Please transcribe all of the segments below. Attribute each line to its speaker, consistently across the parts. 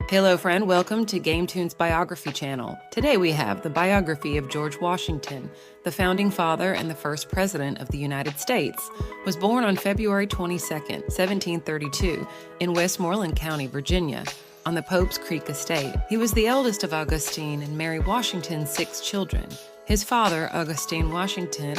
Speaker 1: Hello friend, welcome to gametoons-biography channel. Today we have the biography of George Washington, the founding father and the first president of the United States. Was born on February 22, 1732 in Westmoreland County, Virginia, on the Pope's Creek estate. He was the eldest of Augustine and Mary Washington's 6 children. His father, Augustine Washington,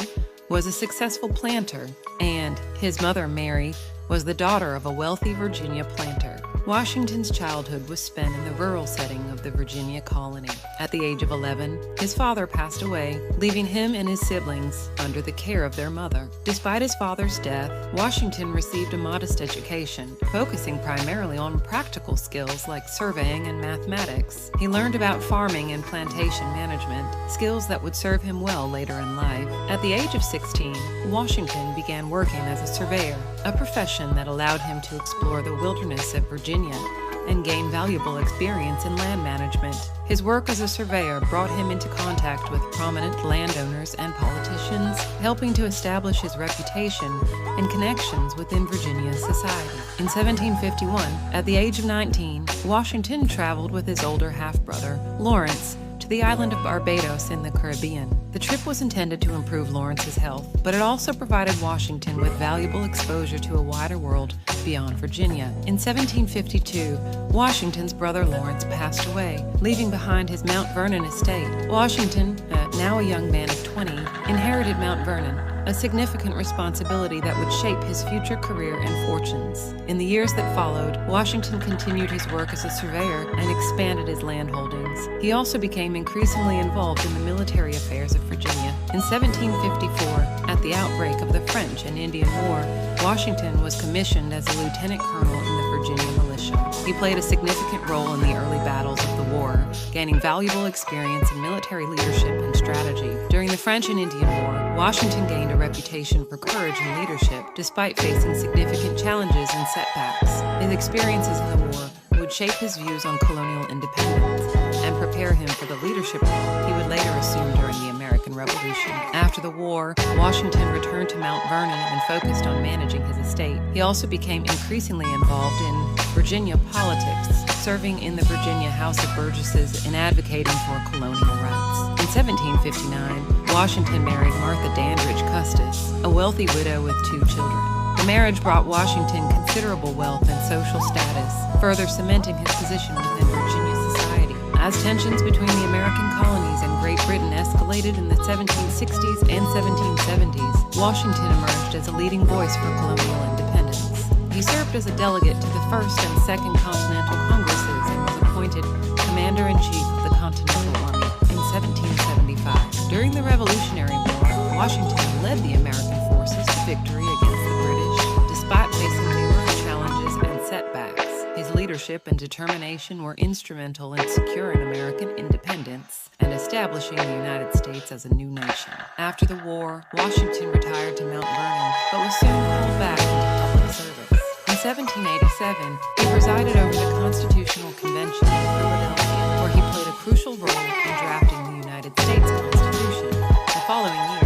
Speaker 1: was a successful planter, and his mother, Mary, was the daughter of a wealthy Virginia planter. Washington's childhood was spent in the rural setting of the Virginia colony. At the age of 11, his father passed away, leaving him and his siblings under the care of their mother. Despite his father's death, Washington received a modest education, focusing primarily on practical skills like surveying and mathematics. He learned about farming and plantation management, skills that would serve him well later in life. At the age of 16, Washington began working as a surveyor, a profession that allowed him to explore the wilderness of Virginia and gain valuable experience in land management. His work as a surveyor brought him into contact with prominent landowners and politicians, helping to establish his reputation and connections within Virginia's society. In 1751, at the age of 19, Washington traveled with his older half-brother, Lawrence, to the island of Barbados in the Caribbean. The trip was intended to improve Lawrence's health, but it also provided Washington with valuable exposure to a wider world beyond Virginia. In 1752, Washington's brother Lawrence passed away, leaving behind his Mount Vernon estate. Washington, now a young man of 20, inherited Mount Vernon, a significant responsibility that would shape his future career and fortunes. In the years that followed, Washington continued his work as a surveyor and expanded his land holdings. He also became increasingly involved in the military affairs of Virginia. In 1754, at the outbreak of the French and Indian War, Washington was commissioned as a lieutenant colonel in the Virginia militia. He played a significant role in the early battles of the war, gaining valuable experience in military leadership and strategy. During the French and Indian War, Washington gained a reputation for courage and leadership, despite facing significant challenges and setbacks. His experiences in the war would shape his views on colonial independence and prepare him for the leadership role he would later assume during the American Revolution. After the war, Washington returned to Mount Vernon and focused on managing his estate. He also became increasingly involved in Virginia politics, serving in the Virginia House of Burgesses and advocating for colonial rights. In 1759, Washington married Martha Dandridge Custis, a wealthy widow with 2 children. The marriage brought Washington considerable wealth and social status, further cementing his position within Virginia society. As tensions between the American colonies and Great Britain escalated in the 1760s and 1770s, Washington emerged as a leading voice for colonial independence. He served as a delegate to the First and Second Continental Congresses and was appointed Commander-in-Chief of the Continental Army in 1775. During the Revolutionary War, Washington led the American forces to victory against the British, despite facing numerous challenges and setbacks. His leadership and determination were instrumental in securing American independence and establishing the United States as a new nation. After the war, Washington retired to Mount Vernon, but was soon called back into public service. In 1787, he presided over the Constitutional Convention in Philadelphia, where he played a crucial role in drafting the United States Constitution. The following year,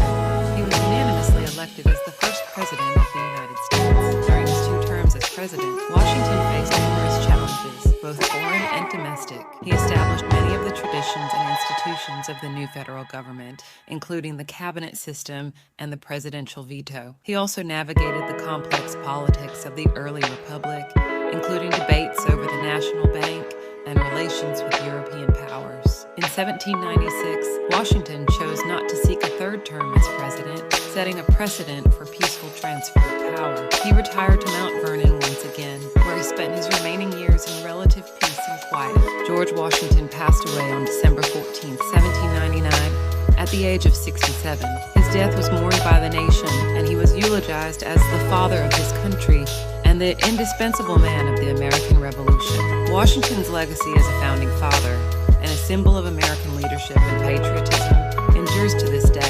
Speaker 1: he was unanimously elected as the first president of the United States. During his 2 terms as president, Washington faced numerous challenges, both foreign and domestic. He established many of the traditions and institutions of the new federal government, including the cabinet system and the presidential veto. He also navigated the complex politics of the early republic, including debates over the national bank and relations with European powers. In 1796, Washington chose not to seek a 3rd term as president, setting a precedent for peaceful transfer of power. He retired to Mount Vernon once again, where he spent his remaining years in relative peace and quiet. George Washington passed away on December 14, 1799, at the age of 67. His death was mourned by the nation, and he was eulogized as the father of his country and the indispensable man of the American Revolution. Washington's legacy as a founding father and a symbol of American leadership and patriotism endures to this day.